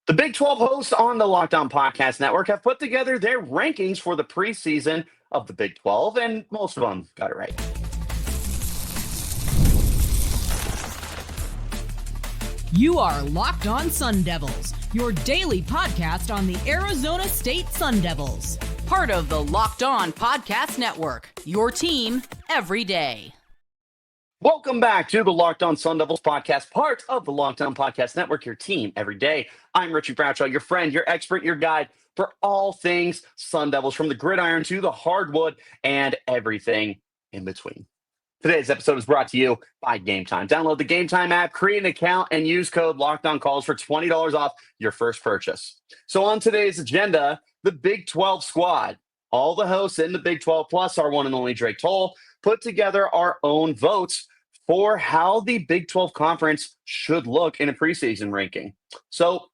The Big 12 hosts on the Locked On Podcast Network have put together their rankings for the preseason of the Big 12, and most of them got it right. You are Locked On Sun Devils, your daily podcast on the Arizona State Sun Devils. Part of the Locked On Podcast Network, your team every day. Welcome back to the Locked On Sun Devils podcast, part of the Locked On Podcast Network, your team every day. I'm Richie Bradshaw, your friend, your expert, your guide for all things Sun Devils, from the gridiron to the hardwood and everything in between. Today's episode is brought to you by Game Time. Download the Game Time app, create an account, and use code LOCKEDONCalls for $20 off your first purchase. So on today's agenda, the Big 12 squad. All the hosts in the Big 12 plus our one and only Drake Toll put together our own votes for how the Big 12 conference should look in a preseason ranking. So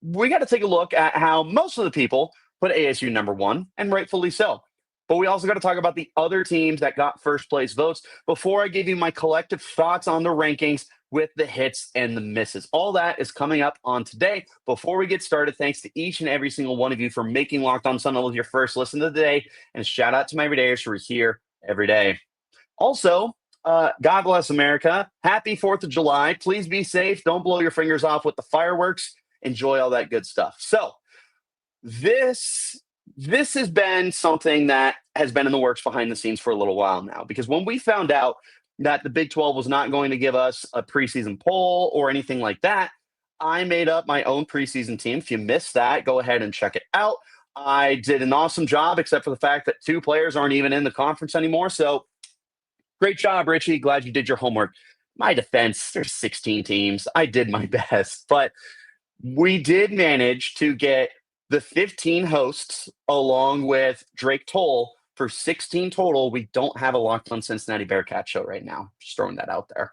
we got to take a look at how most of the people put ASU number one, and rightfully so. But we also got to talk about the other teams that got first place votes before I give you my collective thoughts on the rankings with the hits and the misses. All that is coming up on today. Before we get started, thanks to each and every single one of you for making Locked On Sun Devils your first listen of the day. And shout out to my everydayers who are here every day. Also, God bless America. Happy 4th of July. Please be safe. Don't blow your fingers off with the fireworks. Enjoy all that good stuff. So this has been something that has been in the works behind the scenes for a little while now, because when we found out that the Big 12 was not going to give us a preseason poll or anything like that, I made up my own preseason team. If you missed that, go ahead and check it out. I did an awesome job, except for the fact that 2 players aren't even in the conference anymore. So great job, Richie. Glad you did your homework. My defense, there's 16 teams. I did my best, but we did manage to get the 15 hosts along with Drake Toll for 16 total. We don't have a Locked On Cincinnati Bearcat show right now. Just throwing that out there.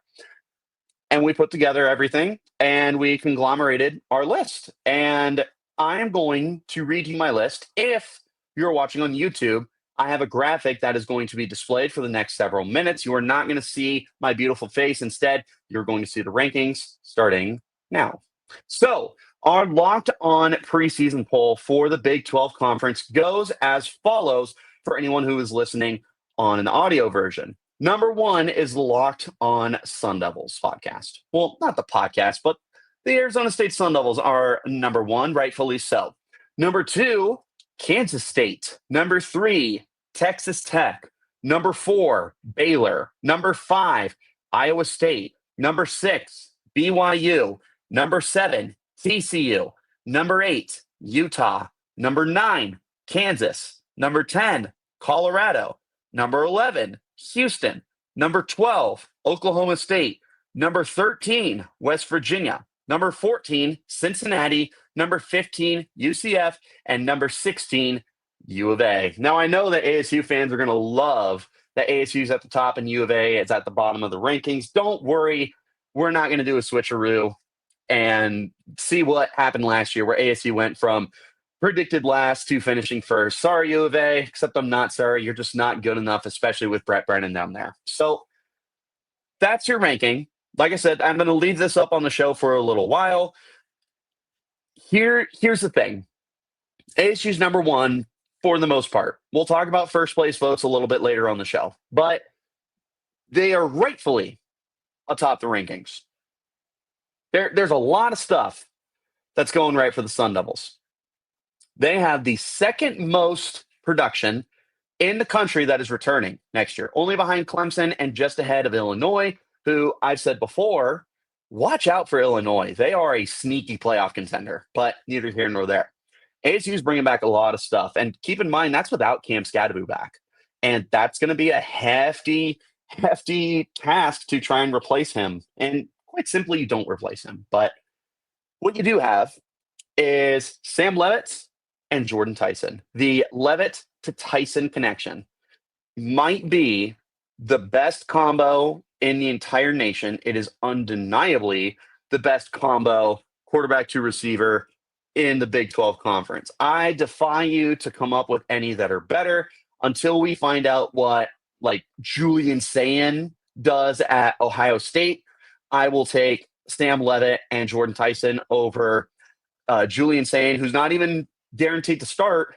And we put together everything and we conglomerated our list. And I am going to read you my list. If you're watching on YouTube, I have a graphic that is going to be displayed for the next several minutes. You are not going to see my beautiful face. Instead, you're going to see the rankings starting now. So our Locked On preseason poll for the Big 12 conference goes as follows for anyone who is listening on an audio version. Number 1 is the Locked On Sun Devils podcast. Well, not the podcast, but the Arizona State Sun Devils are number 1, rightfully so. Number 2, Kansas State. Number 3, Texas Tech. Number 4, Baylor. Number 5, Iowa State. Number 6, BYU. Number 7, TCU. Number 8, Utah. Number 9, Kansas. Number 10, Colorado. Number 11, Houston. Number 12, Oklahoma State. Number 13, West Virginia. Number 14, Cincinnati. Number 15, UCF. And number 16, U of A. Now, I know that ASU fans are going to love that ASU is at the top and U of A is at the bottom of the rankings. Don't worry. We're not going to do a switcheroo and see what happened last year, where ASU went from predicted last to finishing first. Sorry, U of A, except I'm not sorry. You're just not good enough, especially with Brett Brennan down there. So that's your ranking. Like I said, I'm going to leave this up on the show for a little while. Here's the thing. ASU's number 1 for the most part. We'll talk about first place votes a little bit later on the show, but they are rightfully atop the rankings. There's a lot of stuff that's going right for the Sun Devils. They have the second most production in the country that is returning next year, only behind Clemson and just ahead of Illinois, who I've said before, watch out for Illinois. They are a sneaky playoff contender, but neither here nor there. ASU is bringing back a lot of stuff. And keep in mind, that's without Cam Scadaboo back. And that's going to be a hefty task to try and replace him. And quite simply, you don't replace him. But what you do have is Sam Leavitt and Jordyn Tyson. The Leavitt to Tyson connection might be the best combo in the entire nation. It is undeniably the best combo quarterback to receiver in the Big 12 conference. I defy you to come up with any that are better until we find out what like Julian Sayin does at Ohio State. I will take Sam Leavitt and Jordyn Tyson over Julian Sane, who's not even guaranteed to start,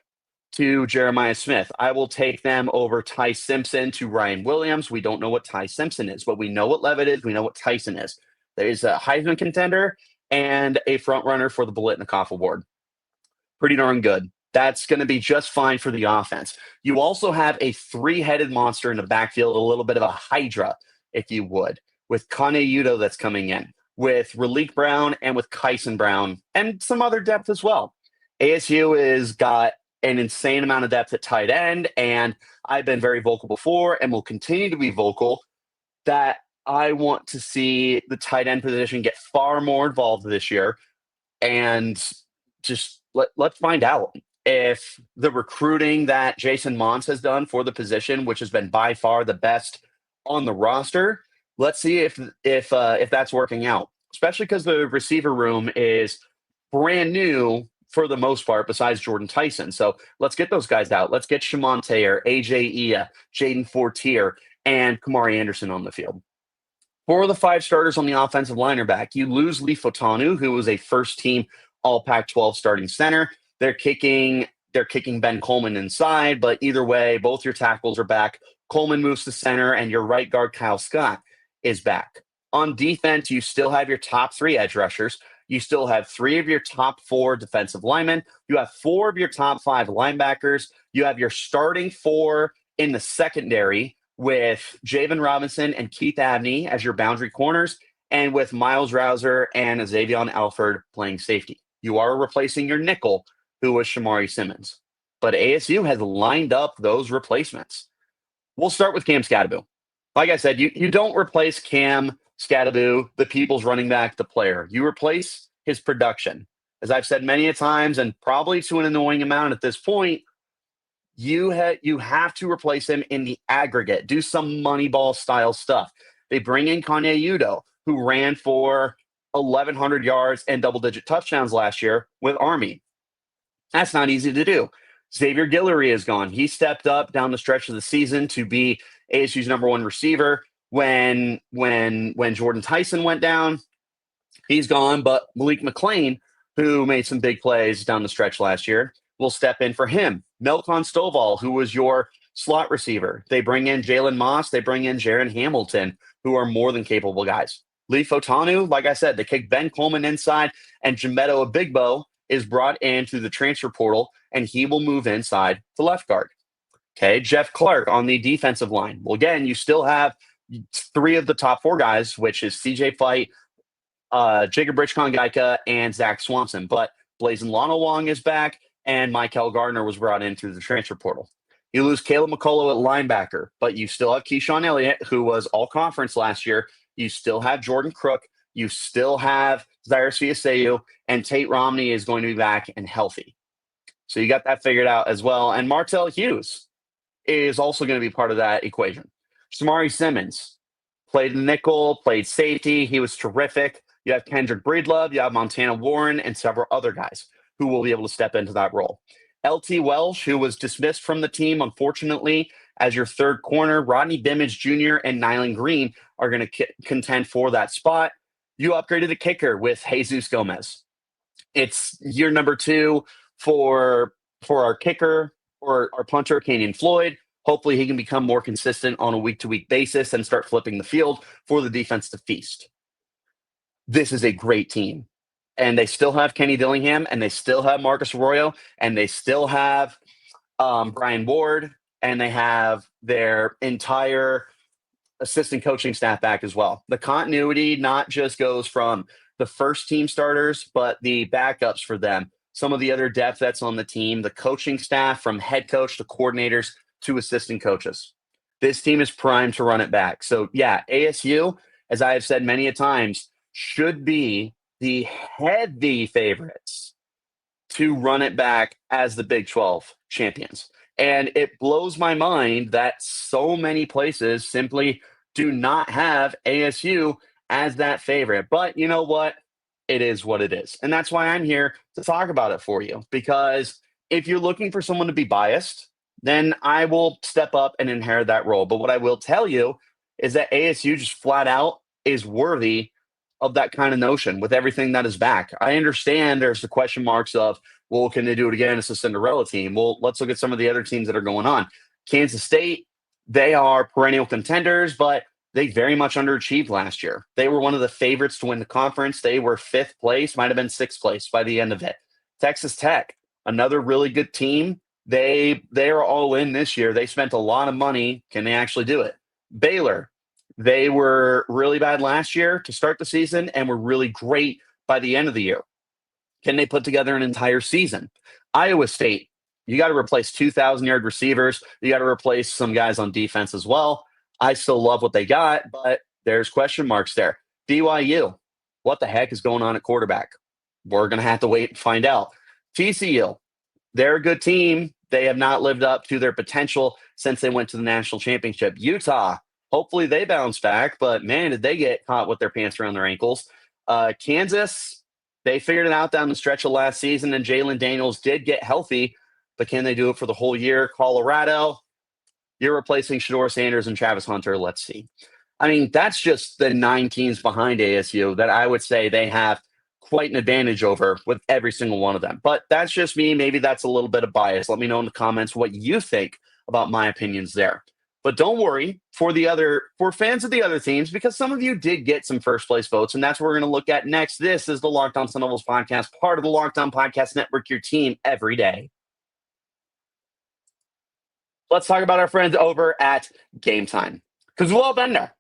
to Jeremiah Smith. I will take them over Ty Simpson to Ryan Williams. We don't know what Ty Simpson is, but we know what Leavitt is. We know what Tyson is. There's a Heisman contender and a front runner for the Biletnikoff Award. Pretty darn good. That's going to be just fine for the offense. You also have a three-headed monster in the backfield, a little bit of a hydra, if you would, with Kane Udo that's coming in, with Raleek Brown and with Kyson Brown, and some other depth as well. ASU has got an insane amount of depth at tight end, and I've been very vocal before and will continue to be vocal that I want to see the tight end position get far more involved this year, and just let's find out if the recruiting that Jason Mons has done for the position, which has been by far the best on the roster, let's see if that's working out, especially because the receiver room is brand new for the most part, besides Jordyn Tyson. So let's get those guys out. Let's get Shimon Taylor, AJ Ia, Jaden Fortier, and Kamari Anderson on the field. For the five starters on the offensive liner back, you lose Lee Fotanu, who was a first-team All Pac-12 starting center. They're kicking Ben Coleman inside, but either way, both your tackles are back. Coleman moves to center, and your right guard, Kyle Scott, is back. On defense, you still have your top three edge rushers. You still have three of your top four defensive linemen. You have four of your top five linebackers. You have your starting four in the secondary with Javen Robinson and Keith Abney as your boundary corners, and with Miles Rouser and Xavier Alford playing safety. You are replacing your nickel, who was Shamari Simmons. But ASU has lined up those replacements. We'll start with Cam Scatterbo. Like I said, you don't replace Cam Scatterbo, the people's running back, the player. You replace his production. As I've said many a times, and probably to an annoying amount at this point, you have to replace him in the aggregate. Do some Moneyball style stuff. They bring in Kanye Udo, who ran for 1,100 yards and double-digit touchdowns last year with Army. That's not easy to do. Xavier Guillory is gone. He stepped up down the stretch of the season to be ASU's number one receiver. When Jordyn Tyson went down, he's gone. But Malik McClain, who made some big plays down the stretch last year, will step in for him. Melkon Stovall, who was your slot receiver. They bring in Jalen Moss. They bring in Jaron Hamilton, who are more than capable guys. Lee Fotanu, like I said, they kick Ben Coleman inside, and Jamedo Abigbo is brought in through the transfer portal, and he will move inside to left guard. Okay, Jeff Clark on the defensive line. Well, again, you still have three of the top four guys, which is CJ Fight, Jacob Richcon-Geika, and Zach Swanson. But Blazin Lonowong is back, and Michael Gardner was brought in through the transfer portal. You lose Caleb McCullough at linebacker, but you still have Keyshawn Elliott, who was all-conference last year. You still have Jordan Crook. You still have Zaire Fiaseu, and Tate Romney is going to be back and healthy. So you got that figured out as well. And Martell Hughes is also going to be part of that equation. Shamari Simmons played nickel, played safety. He was terrific. You have Kendrick Breedlove, you have Montana Warren, and several other guys who will be able to step into that role. LT Welsh, who was dismissed from the team, unfortunately, as your third corner. Rodney Bimmage Jr. and Nyland Green are going to contend for that spot. You upgraded the kicker with Jesus Gomez. It's year number two for our kicker or our punter, Kenyon Floyd. Hopefully he can become more consistent on a week-to-week basis and start flipping the field for the defense to feast. This is a great team. And they still have Kenny Dillingham, and they still have Marcus Arroyo, and they still have Brian Ward, and they have their entire assistant coaching staff back as well. The continuity not just goes from the first team starters, but the backups for them. Some of the other depth that's on the team, the coaching staff from head coach to coordinators to assistant coaches. This team is primed to run it back. So yeah, ASU, as I have said many a times, should be the heavy favorites to run it back as the Big 12 champions. And it blows my mind that so many places simply do not have ASU as that favorite. But you know what? It is what it is. And that's why I'm here to talk about it for you. Because if you're looking for someone to be biased, then I will step up and inherit that role. But what I will tell you is that ASU just flat out is worthy of that kind of notion with everything that is back. I understand there's the question marks of, well, can they do it again? It's a Cinderella team. Well, let's look at some of the other teams that are going on. Kansas State, they are perennial contenders, but they very much underachieved last year. They were one of the favorites to win the conference. They were fifth place, might have been sixth place by the end of it. Texas Tech, another really good team. They are all in this year. They spent a lot of money. Can they actually do it? Baylor, they were really bad last year to start the season and were really great by the end of the year. Can they put together an entire season? Iowa State, you got to replace 2,000-yard receivers. You got to replace some guys on defense as well. I still love what they got, but there's question marks there. BYU, what the heck is going on at quarterback? We're going to have to wait and find out. TCU, they're a good team. They have not lived up to their potential since they went to the national championship. Utah, hopefully they bounce back, but man, did they get caught with their pants around their ankles. Kansas, they figured it out down the stretch of last season, and Jalen Daniels did get healthy, but can they do it for the whole year? Colorado, you're replacing Shedeur Sanders and Travis Hunter. Let's see. I mean, that's just the 9 teams behind ASU that I would say they have quite an advantage over with every single one of them. But that's just me. Maybe that's a little bit of bias. Let me know in the comments what you think about my opinions there. But don't worry for fans of the other teams, because some of you did get some first place votes, and that's what we're going to look at next. This is the Locked On Sun Devils podcast, part of the Locked On Podcast Network, your team every day. Let's talk about our friends over at Game Time, because we've all been there.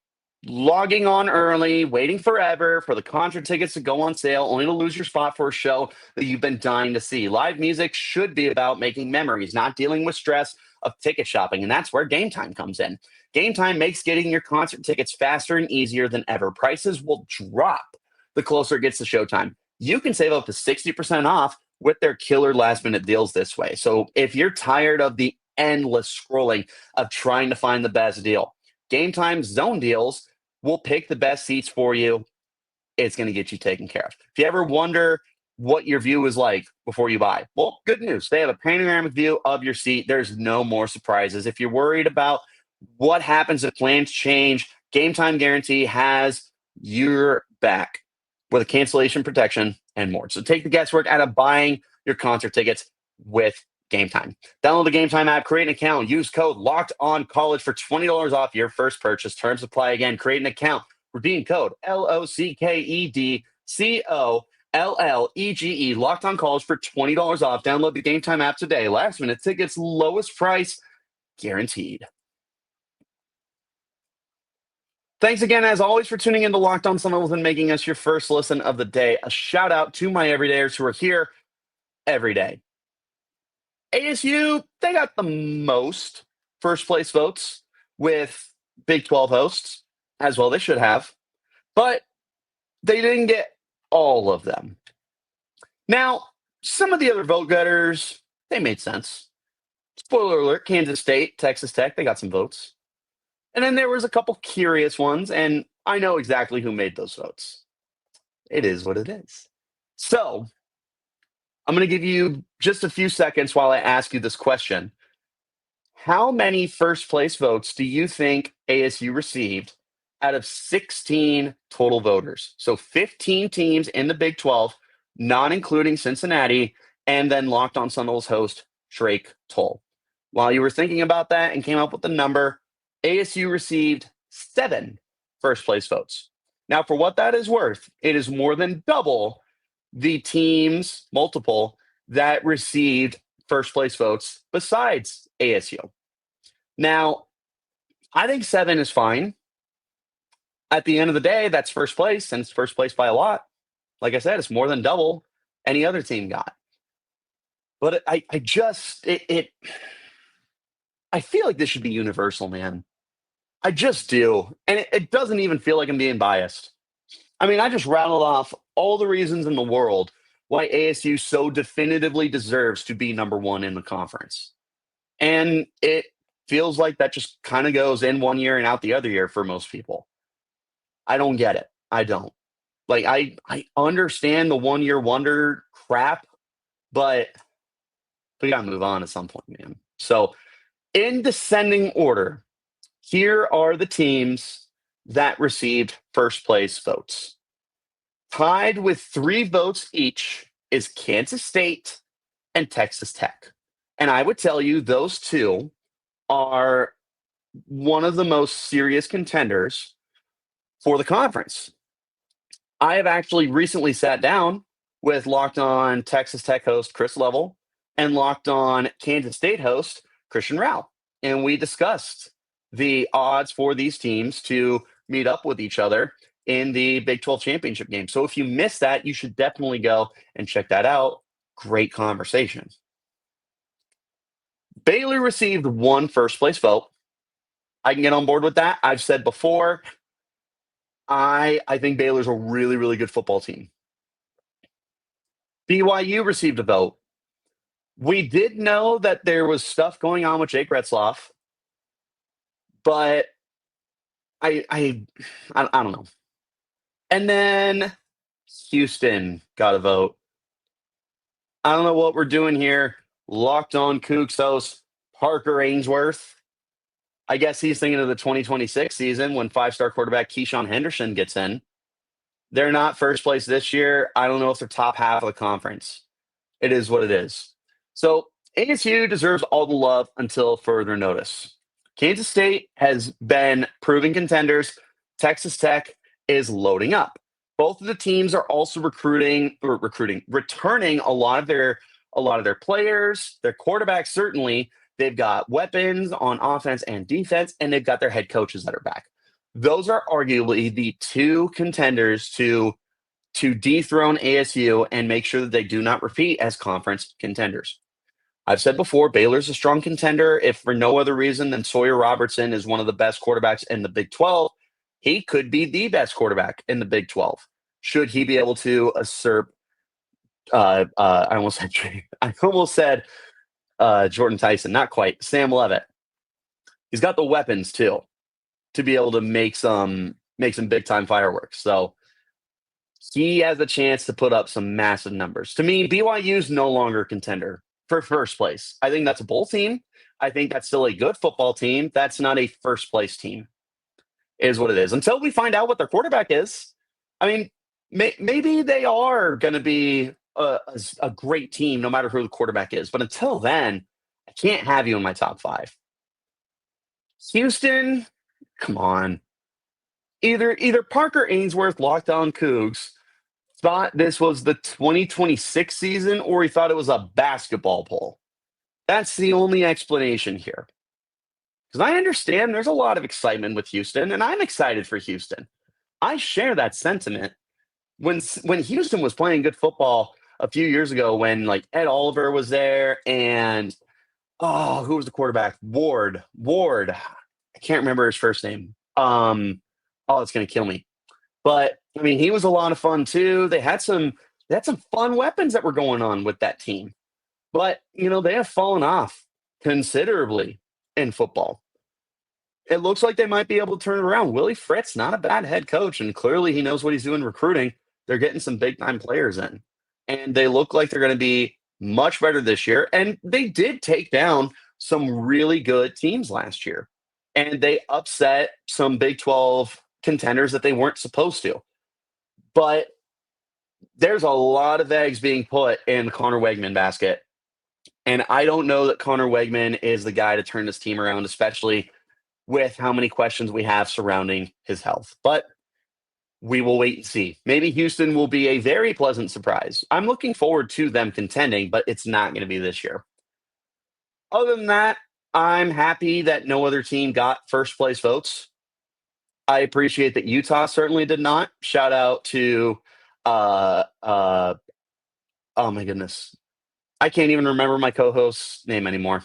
Logging on early, waiting forever for the concert tickets to go on sale, only to lose your spot for a show that you've been dying to see. Live music should be about making memories, not dealing with stress of ticket shopping, and that's where Game Time comes in. Game Time makes getting your concert tickets faster and easier than ever. Prices will drop the closer it gets to showtime. You can save up to 60% off with their killer last-minute deals this way. So if you're tired of the endless scrolling of trying to find the best deal, Game Time's zone deals will pick the best seats for you. It's going to get you taken care of. If you ever wonder what your view is like before you buy, well, good news. They have a panoramic view of your seat. There's no more surprises. If you're worried about what happens if plans change, Game Time Guarantee has your back with a cancellation protection and more. So take the guesswork out of buying your concert tickets with Game Time. Download the Game Time app, create an account, use code LOCKEDONCollege for $20 off your first purchase. Terms apply again. Create an account, redeem code LOCKEDCOLLEGE, Locked On College for $20 off. Download the Game Time app today. Last minute tickets, lowest price guaranteed. Thanks again, as always, for tuning in to Locked On Sun Devils and making us your first listen of the day. A shout out to my everydayers who are here every day. ASU, they got the most first place votes with Big 12 hosts, as well they should have, but they didn't get all of them. Now, some of the other vote getters, they made sense. Spoiler alert, Kansas State, Texas Tech, they got some votes. And then there was a couple curious ones, and I know exactly who made those votes. It is what it is. So, I'm going to give you just a few seconds while I ask you this question. How many first place votes do you think ASU received out of 16 total voters? So 15 teams in the Big 12, not including Cincinnati, and then Locked On Sun Devils host Drake Toll. While you were thinking about that and came up with the number, ASU received 7 first place votes. Now, for what that is worth, it is more than double the teams, multiple, that received first place votes besides ASU. Now, I think 7 is fine. At the end of the day, that's first place, and it's first place by a lot. Like I said, it's more than double any other team got. But I feel like this should be universal, man. I just do. And it doesn't even feel like I'm being biased. I mean, I just rattled off all the reasons in the world why ASU so definitively deserves to be number one in the conference. And it feels like that just kind of goes in one year and out the other year for most people. I don't get it. I don't. Like, I understand the one-year wonder crap, but we got to move on at some point, man. So, in descending order, here are the teams that received first place votes. Tied with 3 votes each is Kansas State and Texas Tech. And I would tell you those two are one of the most serious contenders for the conference. I have actually recently sat down with Locked On Texas Tech host Chris Level and Locked On Kansas State host Christian Rao. And we discussed the odds for these teams to meet up with each other in the Big 12 championship game. So if you missed that, you should definitely go and check that out. Great conversation. Baylor received 1 first place vote. I can get on board with that. I've said before, I think Baylor's a really, really good football team. BYU received a vote. We did know that there was stuff going on with Jake Retzloff, but I don't know. And then Houston got a vote. I don't know what we're doing here. Locked On Cougs host Parker Ainsworth. I guess he's thinking of the 2026 season when 5-star quarterback Keyshawn Henderson gets in. They're not first place this year. I don't know if they're top half of the conference. It is what it is. So ASU deserves all the love until further notice. Kansas State has been proven contenders. Texas Tech is loading up. Both of the teams are also returning a lot of their players, their quarterbacks certainly. They've got weapons on offense and defense, and they've got their head coaches that are back. Those are arguably the 2 contenders to dethrone ASU and make sure that they do not repeat as conference contenders. I've said before, Baylor's a strong contender, if for no other reason than Sawyer Robertson is one of the best quarterbacks in the Big 12. He could be the best quarterback in the Big 12. Should he be able to usurp I almost said Jordyn Tyson, not quite. Sam Leavitt. He's got the weapons too to be able to make some big time fireworks. So he has a chance to put up some massive numbers. To me, BYU is no longer a contender for first place. I think that's a bowl team. I think that's still a good football team. That's not a first place team, is what it is. Until we find out what their quarterback is. I mean, maybe they are going to be a great team no matter who the quarterback is. But until then, I can't have you in my top 5. Houston, come on. Either Parker Ainsworth, Locked On Cougs, thought this was the 2026 season or he thought it was a basketball poll. That's the only explanation here. Because I understand there's a lot of excitement with Houston, and I'm excited for Houston. I share that sentiment. When Houston was playing good football a few years ago, when like Ed Oliver was there and who was the quarterback? Ward. I can't remember his first name. It's gonna kill me. But I mean, he was a lot of fun too. They had some fun weapons that were going on with that team. But they have fallen off considerably in football. It looks like they might be able to turn it around. Willie Fritz, not a bad head coach, and clearly he knows what he's doing recruiting. They're getting some big-time players in, and they look like they're going to be much better this year. And they did take down some really good teams last year, and they upset some Big 12 contenders that they weren't supposed to. But there's a lot of eggs being put in the Connor Wegman basket, and I don't know that Connor Wegman is the guy to turn this team around, especially with how many questions we have surrounding his health. But we will wait and see. Maybe Houston will be a very pleasant surprise. I'm looking forward to them contending, but it's not going to be this year. Other than that, I'm happy that no other team got first place votes. I appreciate that Utah certainly did not. Shout out to, oh my goodness. I can't even remember my co-host's name anymore.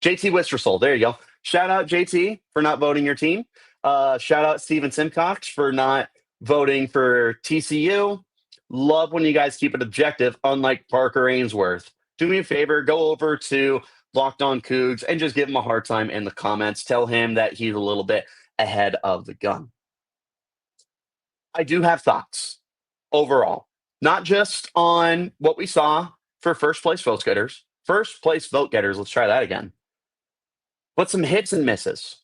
JT Wistersol. There you go. Shout out JT for not voting your team. Shout out Steven Simcox for not voting for TCU. Love when you guys keep it objective, unlike Parker Ainsworth. Do me a favor, go over to Locked On Cougs and just give him a hard time in the comments. Tell him that he's a little bit ahead of the gun. I do have thoughts overall, not just on what we saw for first place vote getters. Let's try that again. But some hits and misses.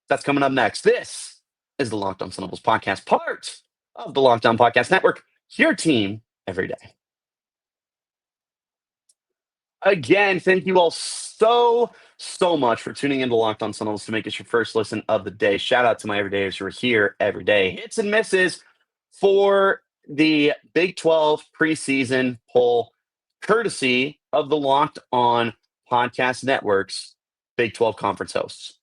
That's coming up next. This is the Locked On Sun Devils podcast, part of the Locked On Podcast Network, your team every day. Again, thank you all so much for tuning into Locked On Sun Devils to make us your first listen of the day. Shout out to my everydayers who are here every day. Hits and misses for the Big 12 preseason poll, courtesy of the Locked On Podcast Network's Big 12 conference hosts.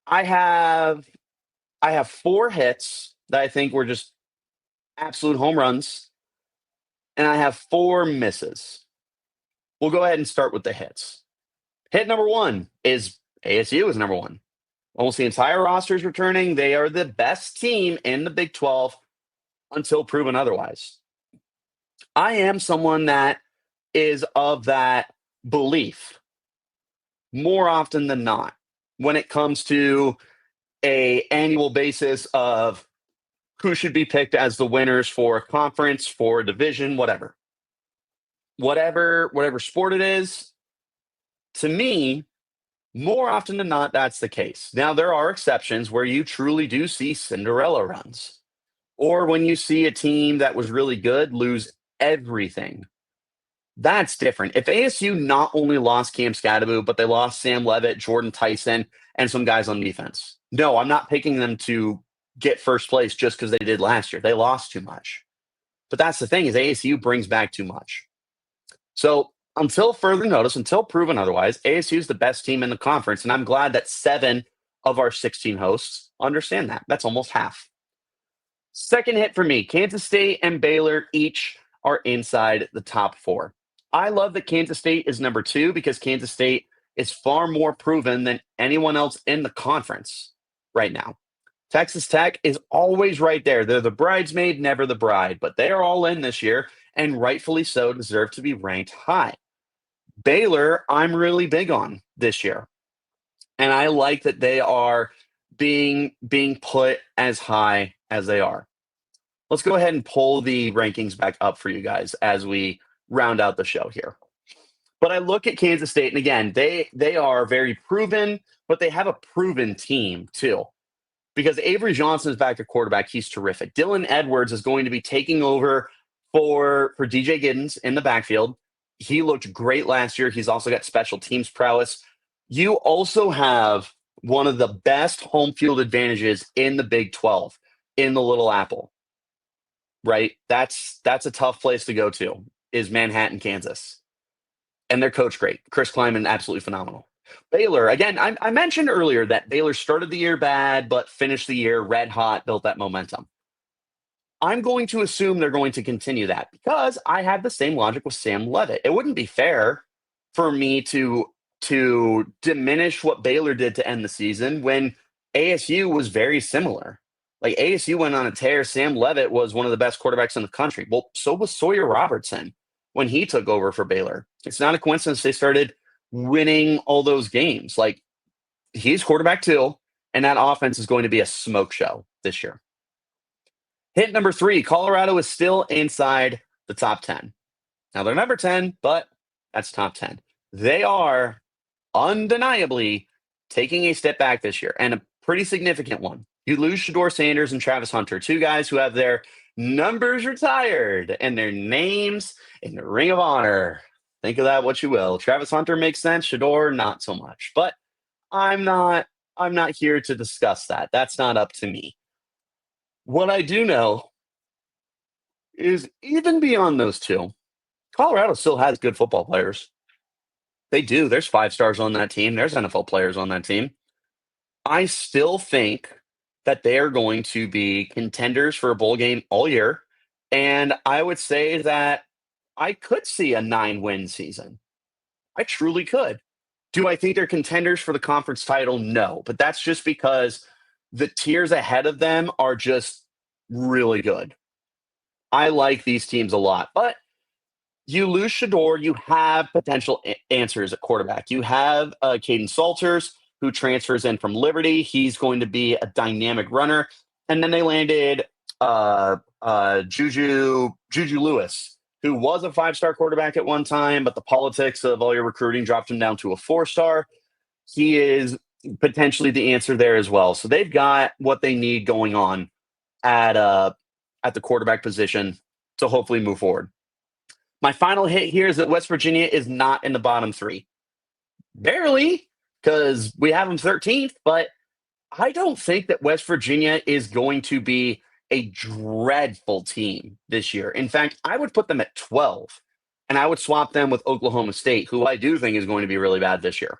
I have 4 hits that I think were just absolute home runs, and I have 4 misses. We'll go ahead and start with the hits. Hit number 1 is ASU is number 1. Almost the entire roster is returning. They are the best team in the Big 12 until proven otherwise. I am someone that is of that belief more often than not when it comes to a annual basis of who should be picked as the winners for a conference, for a division, whatever sport it is. To me, more often than not, that's the case. Now, there are exceptions where you truly do see Cinderella runs, or when you see a team that was really good lose everything. That's different. If ASU not only lost Cam Scadaboo, but they lost Sam Leavitt, Jordyn Tyson, and some guys on defense. No, I'm not picking them to get first place just because they did last year. They lost too much. But that's the thing, is ASU brings back too much. So until further notice, until proven otherwise, ASU is the best team in the conference, and I'm glad that 7 of our 16 hosts understand that. That's almost half. Second hit for me, Kansas State and Baylor each are inside the top 4. I love that Kansas State is number 2 because Kansas State is far more proven than anyone else in the conference right now. Texas Tech is always right there. They're the bridesmaid, never the bride, but they are all in this year, and rightfully so deserve to be ranked high. Baylor, I'm really big on this year, and I like that they are being put as high as they are. Let's go ahead and pull the rankings back up for you guys as we round out the show here. But I look at Kansas State, and again, they are very proven, but they have a proven team too. Because Avery Johnson is back at quarterback. He's terrific. Dylan Edwards is going to be taking over for DJ Giddens in the backfield. He looked great last year. He's also got special teams prowess. You also have one of the best home field advantages in the Big 12 in the Little Apple, right? That's a tough place to go to, is Manhattan, Kansas. And their coach, great. Chris Kleiman, absolutely phenomenal. Baylor, again, I mentioned earlier that Baylor started the year bad, but finished the year red hot, built that momentum. I'm going to assume they're going to continue that because I had the same logic with Sam Leavitt. It wouldn't be fair for me to diminish what Baylor did to end the season when ASU was very similar. Like, ASU went on a tear. Sam Leavitt was one of the best quarterbacks in the country. Well, so was Sawyer Robertson when he took over for Baylor. It's not a coincidence they started winning all those games. Like, he's quarterback too, and that offense is going to be a smoke show this year. Hit number 3, Colorado is still inside the top 10. Now, they're number 10, but that's top 10. They are undeniably taking a step back this year, and a pretty significant one. You lose Shedeur Sanders and Travis Hunter, 2 guys who have their numbers retired and their names in the Ring of Honor. Think of that what you will. Travis Hunter makes sense. Shedeur, not so much. But I'm not here to discuss that. That's not up to me. What I do know is even beyond those 2, Colorado still has good football players. They do. There's 5 stars on that team. There's NFL players on that team. I still think that they are going to be contenders for a bowl game all year. And I would say that I could see a 9-win season. I truly could. Do I think they're contenders for the conference title? No, but that's just because the tiers ahead of them are just really good. I like these teams a lot, but you lose Shedeur, you have potential answers at quarterback. You have Caden Salters, who transfers in from Liberty. He's going to be a dynamic runner. And then they landed Juju Lewis, who was a 5-star quarterback at one time, but the politics of all your recruiting dropped him down to a 4-star. He is potentially the answer there as well. So they've got what they need going on at the quarterback position to hopefully move forward. My final hit here is that West Virginia is not in the bottom three. Barely, because we have them 13th, but I don't think that West Virginia is going to be a dreadful team this year. In fact, I would put them at 12, and I would swap them with Oklahoma State, who I do think is going to be really bad this year.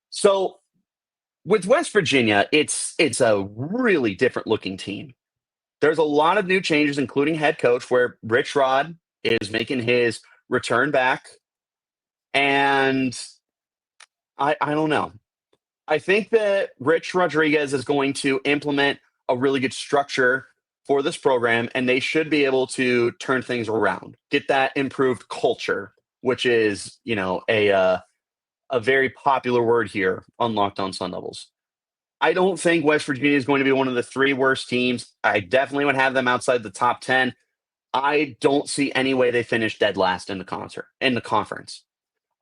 So with West Virginia, it's a really different looking team. There's a lot of new changes, including head coach, where Rich Rod is making his return back. And I don't know. I think that Rich Rodriguez is going to implement a really good structure for this program, and they should be able to turn things around, get that improved culture, which is, a very popular word here on Locked On Sun Devils. I don't think West Virginia is going to be one of the three worst teams. I definitely would have them outside the top 10. I don't see any way they finish dead last in the conference.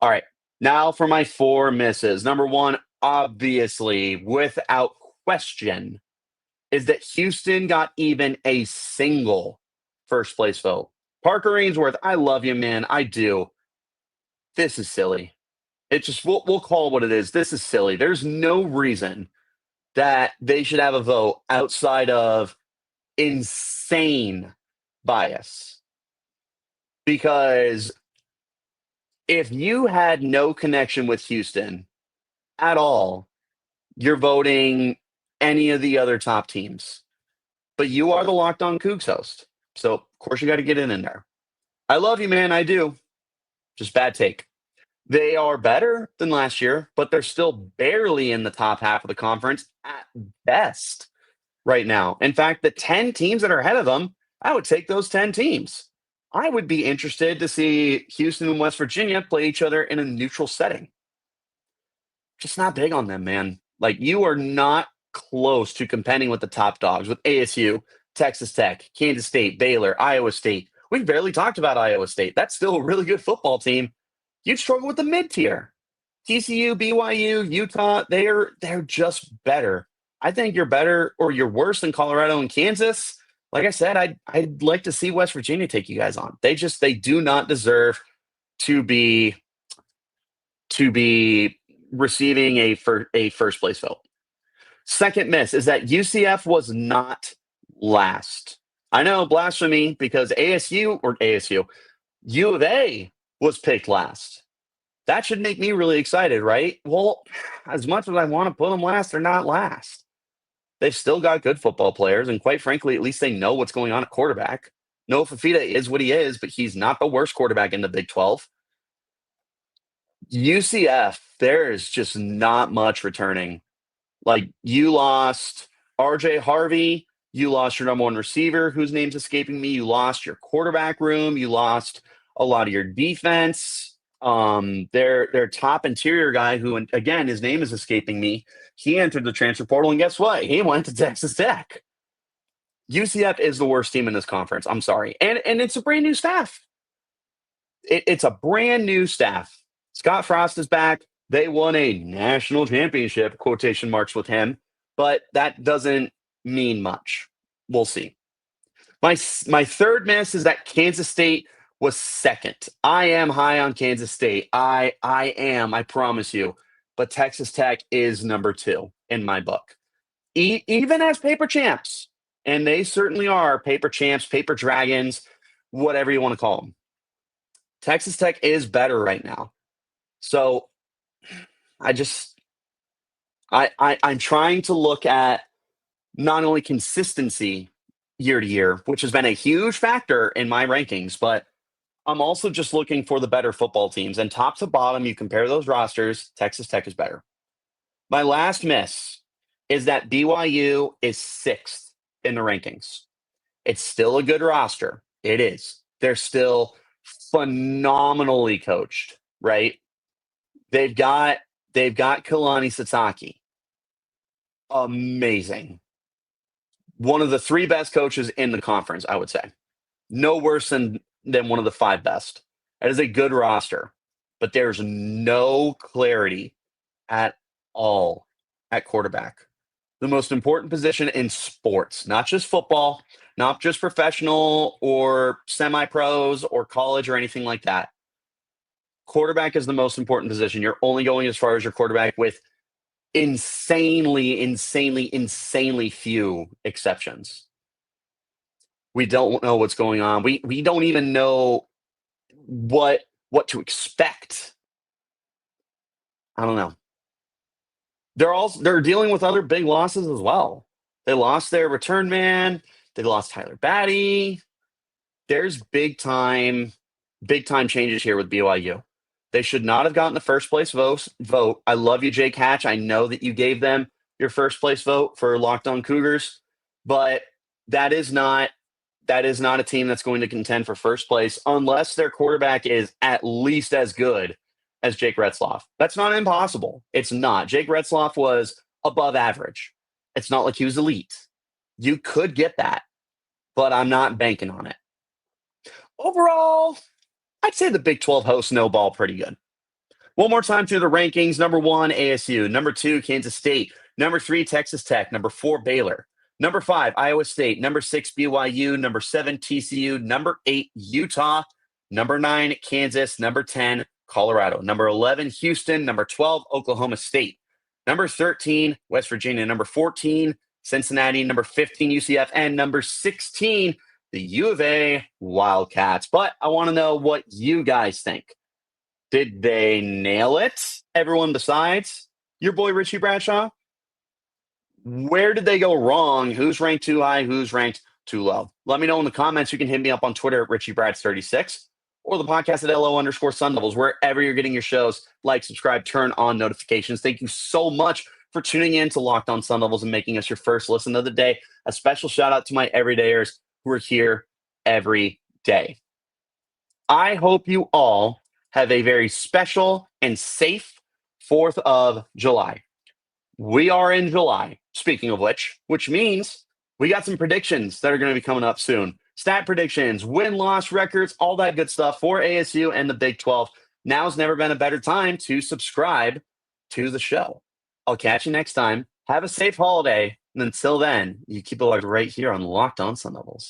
All right. Now for my four misses. Number one, obviously, without question, is that Houston got even a single first place vote. Parker Ainsworth, I love you, man. I do. This is silly. It just, we'll call it what it is. This is silly. There's no reason that they should have a vote outside of insane bias. Because if you had no connection with Houston at all, you're voting any of the other top teams. But you are the Locked On Cougs host. So, of course, you got to get in there. I love you, man. I do. Just bad take. They are better than last year, but they're still barely in the top half of the conference at best right now. In fact, the 10 teams that are ahead of them, I would take those 10 teams. I would be interested to see Houston and West Virginia play each other in a neutral setting. Just not big on them, man. Like, you are not close to competing with the top dogs, with ASU, Texas Tech, Kansas State, Baylor, Iowa State. We've barely talked about Iowa State. That's still a really good football team. You'd struggle with the mid-tier. TCU, BYU, Utah, they're just better. I think you're better or you're worse than Colorado and Kansas. Like I said, I'd like to see West Virginia take you guys on. They do not deserve to be receiving a first place vote. Second miss is that UCF was not last. I know, blasphemy, because U of A was picked last. That should make me really excited, right? Well, as much as I want to put them last, they're not last. They've still got good football players, and quite frankly, at least they know what's going on at quarterback. Noah Fafita is what he is, but he's not the worst quarterback in the Big 12. UCF, there is just not much returning. Like, you lost RJ Harvey, you lost your number one receiver, whose name's escaping me, you lost your quarterback room, you lost a lot of your defense. Their top interior guy, who, again, his name is escaping me, he entered the transfer portal, and guess what? He went to Texas Tech. UCF is the worst team in this conference. I'm sorry. And it's a brand new staff. It's a brand new staff. Scott Frost is back. They won a national championship, quotation marks, with him, but that doesn't mean much. We'll see. My third miss is that Kansas State was second. I am high on Kansas State. I am, I promise you. But Texas Tech is number 2 in my book. Even as paper champs. And they certainly are paper champs, paper dragons, whatever you want to call them. Texas Tech is better right now. So I'm trying to look at not only consistency year to year, which has been a huge factor in my rankings, but I'm also just looking for the better football teams. And top to bottom, you compare those rosters, Texas Tech is better. My last miss is that BYU is 6th in the rankings. It's still a good roster. It is. They're still phenomenally coached, right? They've got Kalani Sitake. Amazing. One of the 3 best coaches in the conference, I would say. No worse than one of the 5 best. That is a good roster, but there's no clarity at all at quarterback. The most important position in sports, not just football, not just professional or semi-pros or college or anything like that. Quarterback is the most important position. You're only going as far as your quarterback with insanely few exceptions. We don't know what's going on. We don't even know what to expect. I don't know. They're dealing with other big losses as well. They lost their return man. They lost Tyler Batty. There's big time changes here with BYU. They should not have gotten the first place vote. I love you, Jake Hatch. I know that you gave them your first place vote for Locked On Cougars, but that is not a team that's going to contend for first place unless their quarterback is at least as good as Jake Retzloff. That's not impossible. It's not. Jake Retzloff was above average. It's not like he was elite. You could get that, but I'm not banking on it. Overall, I'd say the Big 12 hosts snowball pretty good. One more time through the rankings. Number 1, ASU. Number 2, Kansas State. Number 3, Texas Tech. Number 4, Baylor. Number 5, Iowa State. Number 6, BYU. Number 7, TCU. Number 8, Utah. Number 9, Kansas. Number 10, Colorado. Number 11, Houston. Number 12, Oklahoma State. Number 13, West Virginia. Number 14, Cincinnati. Number 15, UCF. And number 16, the U of A Wildcats. But I want to know what you guys think. Did they nail it? Everyone besides your boy Richie Bradshaw? Where did they go wrong? Who's ranked too high? Who's ranked too low? Let me know in the comments. You can hit me up on Twitter at RichieBrads36 or the podcast at LO_Sun Devils, wherever you're getting your shows. Like, subscribe, turn on notifications. Thank you so much for tuning in to Locked On Sun Devils and making us your first listen of the day. A special shout out to my everydayers who are here every day. I hope you all have a very special and safe 4th of July. We are in July, speaking of which means we got some predictions that are going to be coming up soon. Stat predictions, win-loss records, all that good stuff for ASU and the Big 12. Now's never been a better time to subscribe to the show. I'll catch you next time. Have a safe holiday. And until then, you keep it locked right here on Locked On Sun Devils.